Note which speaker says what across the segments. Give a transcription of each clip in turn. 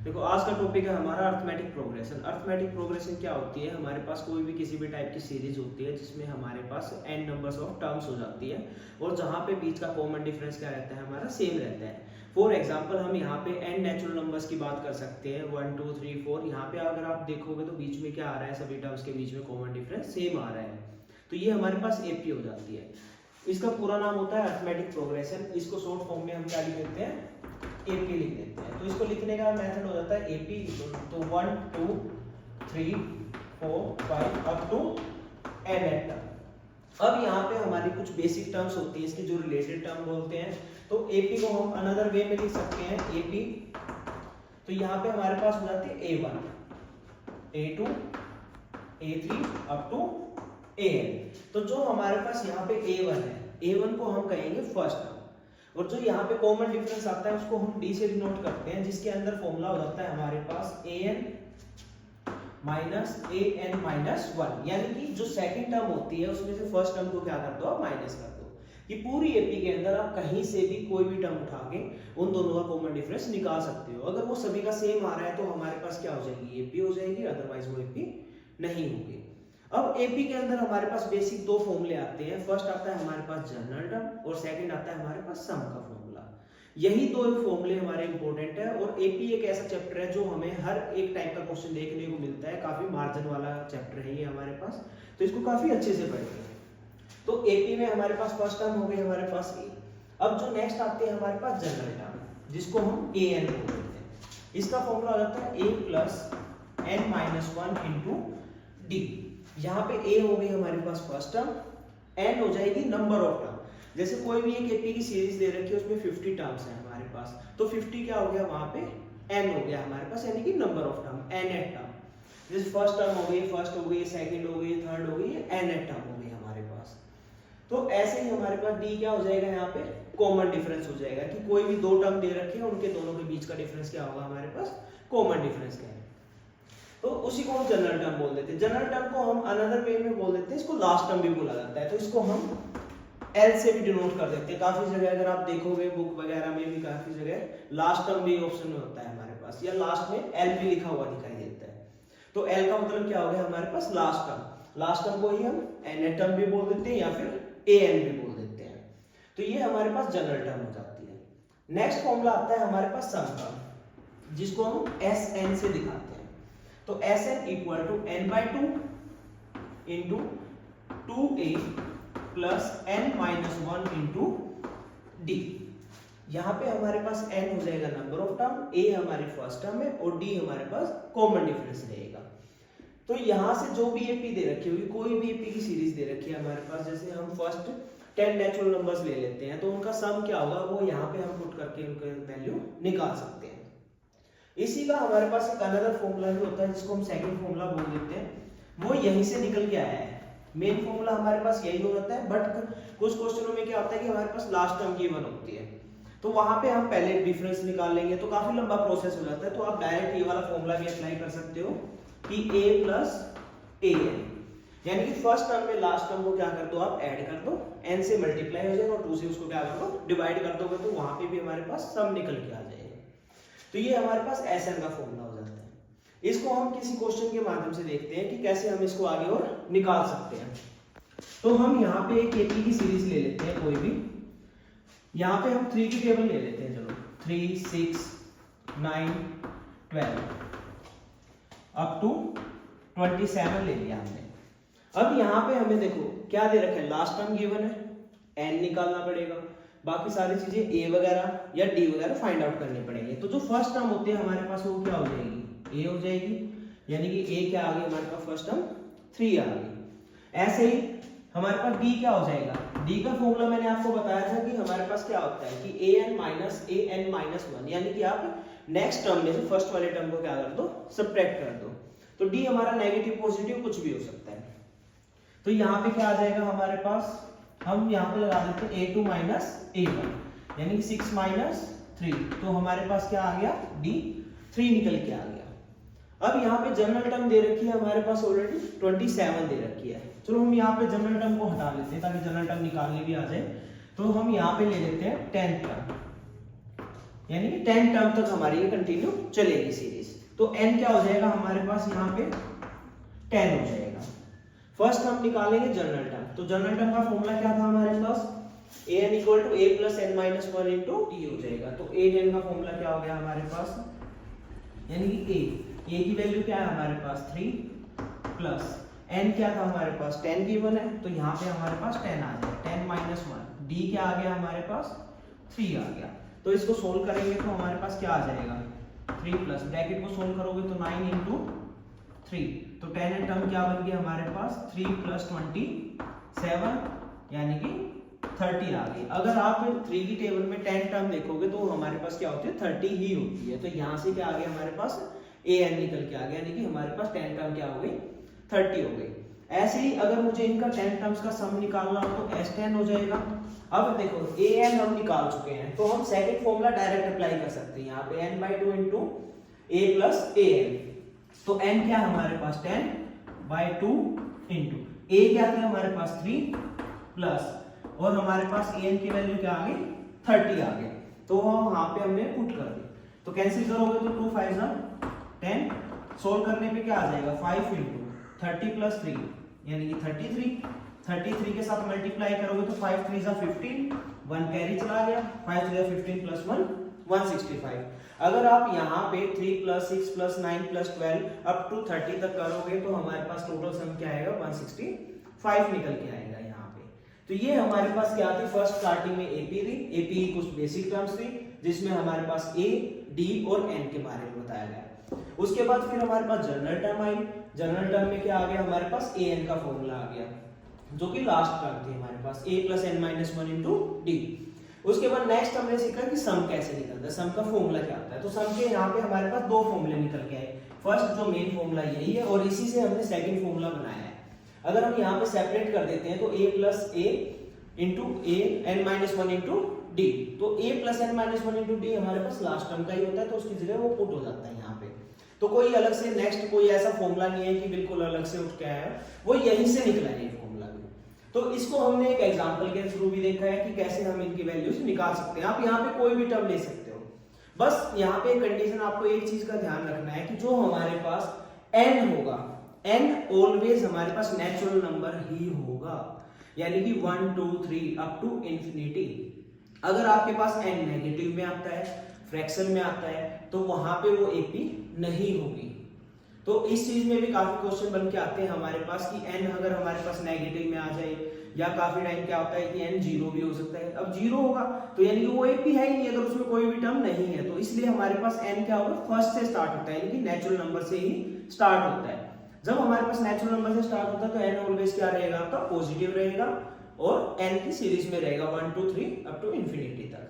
Speaker 1: देखो आज का टॉपिक है हमारा अर्थमेटिक प्रोग्रेशन। अर्थमेटिक प्रोग्रेशन क्या होती है? हमारे पास कोई भी किसी भी टाइप की सीरीज होती है जिसमें हमारे पास n नंबर्स ऑफ टर्म्स हो जाती है और जहाँ पे बीच का कॉमन डिफरेंस क्या रहता है, हमारा सेम रहता है। फॉर एग्जांपल हम यहाँ पे n नेचुरल नंबर्स की बात कर सकते हैं, 1 2 3 4। यहाँ पे अगर आप देखोगे तो बीच में क्या आ रहा है, सभी टर्म्स के बीच में कॉमन डिफरेंस सेम आ रहा है, तो ये हमारे पास एपी हो जाती है। इसका पूरा नाम होता है अर्थमेटिक प्रोग्रेशन। इसको शॉर्ट फॉर्म में हम क्या लिख देते हैं, एपी लिख देते हैं। तो इसको लिखने का मेथड हो जाता है एपी, तो 1 2 3 4 5 अप टू एन टर्म। अब यहाँ पे हमारी कुछ बेसिक टर्म्स होती है, इसके जो रिलेटेड टर्म बोलते हैं। तो एपी को हम अनदर वे में लिख सकते हैं एपी, तो यहाँ पे हमारे पास हो जाते हैं A1 A2 A3 up to AN। तो जो हमारे पास यहाँ पे A1 है, A1 को हम कहेंगे फर्स्ट टर्म, और जो यहाँ पे कॉमन डिफरेंस आता है उसको हम D से डिनोट करते हैं, जिसके अंदर फॉर्मूला हो जाता है हमारे पास AN माइनस AN माइनस 1। यानी कि जो सेकंड टर्म होती है उसमें से फर्स्ट टर्म को क्या कर दो, आप माइनस कर दो। कि पूरी एपी के अंदर आप कहीं से भी कोई भी टर्म उठा के उन दोनों का कॉमन डिफरेंस निकाल सकते हो। अगर वो सभी का सेम आ रहा है तो हमारे पास क्या हो जाएगी, एपी हो जाएगी, अदरवाइज वो एपी नहीं होगी। अब एपी के अंदर हमारे पास बेसिक दो फॉर्मूले आते हैं। फर्स्ट आता है हमारे पास जनरल टर्म और सेकंड आता है हमारे पास सम का फॉर्मूला। यही दो फॉर्मूले हमारे इंपॉर्टेंट है। और एपी एक ऐसा चैप्टर है जो हमें हर एक टाइप का क्वेश्चन देखने को मिलता है, काफी मार्जिन वाला चैप्टर है ये हमारे पास, तो इसको काफी अच्छे से पढ़ते हैं। तो एपी में हमारे पास फर्स्ट टर्म हो गई हमारे पास ए। अब जो नेक्स्ट आते हैं हमारे पास जनरल टर्म, जिसको हम ए एन बोलते हैं। इसका फॉर्मूला आ जाता है A plus N minus 1 into D. यहाँ पे ए हो गई हमारे पास फर्स्ट टर्म, एन हो जाएगी नंबर ऑफ टर्म। जैसे कोई भी एक एपी की सीरीज दे रखी है उसमें 50 टर्म्स है हमारे पास, तो 50 क्या हो गया, वहां पे एन हो गया हमारे पास, यानी कि number of term, nth term. जैसे फर्स्ट टर्म हो गई, फर्स्ट हो गई, सेकंड हो गई, थर्ड हो गई, एन एट टर्म हो गई हमारे पास। तो ऐसे ही हमारे पास डी क्या हो जाएगा, यहाँ पे कॉमन डिफरेंस हो जाएगा कि कोई भी दो टर्म दे रखे हैं उनके दोनों के बीच का डिफरेंस क्या होगा, हमारे पास कॉमन डिफरेंस क्या है। तो उसी को हम जनरल टर्म बोल देते हैं। जनरल टर्म को हम अनदर वे में बोल देते हैं, इसको लास्ट टर्म भी बोला जाता है। तो इसको हम एल से भी डिनोट कर देते हैं। काफी जगह अगर आप देखोगे बुक वगैरह में भी काफी जगह लास्ट टर्म भी ऑप्शन में होता है हमारे पास, या लास्ट में एल भी लिखा हुआ दिखाई देता है। तो एल का मतलब क्या हो गया हमारे पास, लास्ट टर्म। लास्ट टर्म को ही हम एन टर्म भी बोल देते हैं या फिर ए एन भी बोल देते हैं। तो ये हमारे पास जनरल टर्म हो जाती है। नेक्स्ट फॉर्मूला आता है हमारे पास सम का, जिसको हम एस एन से दिखाते हैं। तो S N equal to N by 2 into 2a plus N minus 1 into D. यहाँ पे हमारे पास n हो जाएगा नंबर ऑफ टर्म, a हमारे फर्स्ट टर्म है और d हमारे पास कॉमन डिफरेंस रहेगा। तो यहाँ से जो भी एपी दे रखी होगी, कोई भी एपी की सीरीज दे रखी है हमारे पास, जैसे हम फर्स्ट 10 नेचुरल नंबर्स ले लेते हैं, तो उनका सम क्या होगा वो यहाँ पे हम पुट करके उनका वैल्यू निकाल सकते हैं। इसी का हमारे पास एक अनदर फॉर्मूला भी होता है जिसको हम सेकंड फॉर्मूला बोल देते हैं, वो यहीं से निकल के आया है। मेन फॉर्मूला हमारे पास यही हो जाता है, बट कुछ क्वेश्चनों में क्या होता है कि हमारे पास लास्ट टर्म गिवन होती है, तो वहां पे हम पहले डिफरेंस निकाल लेंगे, तो काफी लंबा प्रोसेस हो जाता है। तो आप डायरेक्ट ये वाला फॉर्मूला भी अप्लाई कर सकते हो कि a प्लस ए एन, यानी कि फर्स्ट टर्म में लास्ट टर्म को क्या कर दो, आप ऐड कर दो, n से मल्टीप्लाई हो जाएगा और 2 से उसको क्या कर दो, डिवाइड कर दोगे, तो वहां पे भी हमारे पास सम निकल के आ जाएगा। तो ये हमारे पास एस एन का फॉर्मूला हो जाता है। इसको हम किसी क्वेश्चन के माध्यम से देखते हैं कि कैसे हम इसको आगे और निकाल सकते हैं। तो हम यहाँ पे एक एपी की सीरीज ले लेते हैं कोई भी। यहाँ पे हम 3 की टेबल ले लेते हैं, चलो 3 6 9 12 अप टू 27 ले लिया हमने। अब यहाँ पे हमें देखो क्या दे रखे हैं, लास्ट टर्म गिवन है, एन निकालना पड़ेगा, बाकी सारी चीजें ए वगैरह या डी वगैरह फाइंड आउट करनी पड़ेंगे। तो जो फर्स्ट टर्म होती है हमारे पास वो क्या हो जाएगी, ए हो जाएगी, यानी कि ए क्या आ गई हमारे पास, फर्स्ट टर्म 3 आ गई। ऐसे ही हमारे पास डी क्या हो जाएगा, डी का फॉर्मूला मैंने आपको बताया था कि हमारे पास क्या होता है कि ए एन माइनस 1, यानी कि आप नेक्स्ट टर्म में से फर्स्ट वाले टर्म को क्या कर दो, सब्ट्रैक्ट कर दो। तो डी हमारा नेगेटिव पॉजिटिव कुछ भी हो सकता है। तो यहाँ पे क्या आ जाएगा हमारे पास, हम यहाँ पे लगा देते हैं a2 माइनस a1, यानी कि 6 माइनस 3, तो हमारे पास क्या आ गया, d 3 निकल के आ गया। अब यहाँ पे जनरल टर्म दे रखी है हमारे पास ऑलरेडी 27 दे रखी है। चलो हम यहाँ पे जनरल टर्म को हटा लेते हैं ताकि जनरल टर्म निकालने भी आ जाए। तो हम यहाँ पे ले लेते हैं 10 टर्म, यानी कि 10 टर्म तक हमारी ये कंटिन्यू चलेगी सीरीज। तो n क्या हो जाएगा हमारे पास यहाँ पे 10 हो जाएगा। फर्स्ट हम निकालेंगे जनरल टर्म। तो जनरल टर्म का फॉर्मूला क्या था हमारे पास, an equal to a plus n minus 1 into t हो जाएगा। तो an का फॉर्मूला क्या हो गया हमारे पास, यानी कि a की वैल्यू क्या है हमारे पास 3 प्लस n क्या था हमारे पास 10 गिवन है, तो यहाँ पे हमारे पास 10 आ जाएगा, 10 माइनस 1, d क्या आ गया हमारे पास 3 आ गया। तो इसको सोल्व करेंगे तो हमारे पास क्या आ जाएगा 3 प्लस ब्रैकेट को सोल्व करोगे तो 9 इंटू 3, तो 10 टर्म क्या बन गया हमारे पास 3 प्लस 27 यानी कि 30 आ गई। अगर आप 3 की टेबल में 10 टर्म देखोगे तो हमारे पास क्या होती है 30 ही होती है। तो यहाँ से क्या आ गया हमारे पास an निकल के आ गया, यानी कि हमारे पास 10 टर्म क्या हो गई 30 हो गई। ऐसे ही अगर मुझे इनका 10 टर्म्स का सम निकालना हो तो s10 हो जाएगा। अब देखो an हम निकाल चुके हैं तो हम सेकंड फॉर्मूला डायरेक्ट अप्लाई कर सकते हैं यहाँ पे n/2 into a plus an। तो n क्या है हमारे पास 10/2 इंटू a क्या था हमारे पास 3 प्लस और हमारे पास an की वैल्यू क्या आ गई 30 आ गई। तो वहां पे हमने पुट कर दी, तो कैंसिल करोगे तो 2 5 10, सोल्व करने पे क्या आ जाएगा 5 इंटू 30 प्लस 3 यानी कि 33 के साथ मल्टीप्लाई करोगे तो 5 3 जा 15, 1 कैरी चला गया, 5 3 जा 15 प्लस 1 165। अगर आप यहाँ पे 3 plus 6 plus 9 plus 12 up to 30 तक करोगे तो हमारे पास टोटल सम क्या आएगा 165 निकल के आएगा यहाँ पे। तो ये हमारे पास क्या थी, फर्स्ट स्टार्टिंग में एपी थी, एपी कुछ बेसिक टर्म्स थी जिसमें हमारे पास ए डी और एन के बारे में बताया गया। उसके बाद फिर हमारे पास जनरल टर्म आई। जनरल टर्म में क्या आ गया हमारे पास ए एन का फॉर्मूला आ गया जो कि लास्ट टर्म थी हमारे पास a plus n minus 1 into D. उसके बाद नेक्स्ट हमने सीखा कि सम कैसे निकलता है, सम का फॉर्मूला क्या होता है। तो सम के यहाँ पे हमारे पास दो फॉर्मूले निकल के आए। फर्स्ट जो मेन फॉर्मूला यही है और इसी से हमने सेकंड फॉर्मूला बनाया है। अगर हम यहाँ पे सेपरेट कर देते हैं तो a plus a into a n minus 1 into D, तो a plus n minus 1 into D हमारे पास लास्ट टर्म का ही होता है, तो उसकी जगह वो पुट हो जाता है यहाँ पे। तो कोई अलग से नेक्स्ट कोई ऐसा फॉर्मूला नहीं है कि बिल्कुल अलग से उठ के आया है, वो यहीं से निकला है ये फॉर्मूला भी। तो इसको हमने एक एग्जांपल के थ्रू भी देखा है कि कैसे हम इनकी वैल्यूज निकाल सकते हैं। आप यहाँ पे कोई भी टर्म ले सकते हो, बस यहाँ पे कंडीशन आपको एक चीज का ध्यान रखना है कि जो हमारे पास n होगा, n ऑलवेज हमारे पास नेचुरल नंबर ही होगा, यानी कि 1 2 3 अप टू इंफिनिटी। अगर आपके पास n नेगेटिव में आता है, फ्रैक्शन में आता है, तो वहां पे वो एपी नहीं होगी। तो इस चीज में भी काफी क्वेश्चन बन के आते हैं हमारे पास कि n अगर हमारे पास नेगेटिव में आ जाए, या काफी टाइम क्या होता है कि n जीरो भी हो सकता है। अब जीरो होगा तो यानी कि वो एपी है ही नहीं अगर उसमें कोई भी टर्म नहीं है। तो इसलिए हमारे पास n क्या होगा फर्स्ट से स्टार्ट होता है, यानी कि नेचुरल नंबर से ही स्टार्ट होता है। जब हमारे पास नेचुरल नंबर से स्टार्ट होता है तो n ऑलवेज क्या रहेगा आपका पॉजिटिव रहेगा और n की सीरीज में रहेगा 1 2 3 अप टू इंफिनिटी तक।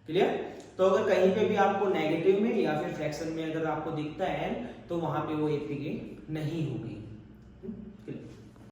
Speaker 1: क्लियर? तो अगर कहीं पे भी आपको नेगेटिव में या फिर फ्रैक्शन में अगर आपको दिखता है n, तो वहां पे वो एपी की नहीं होगी।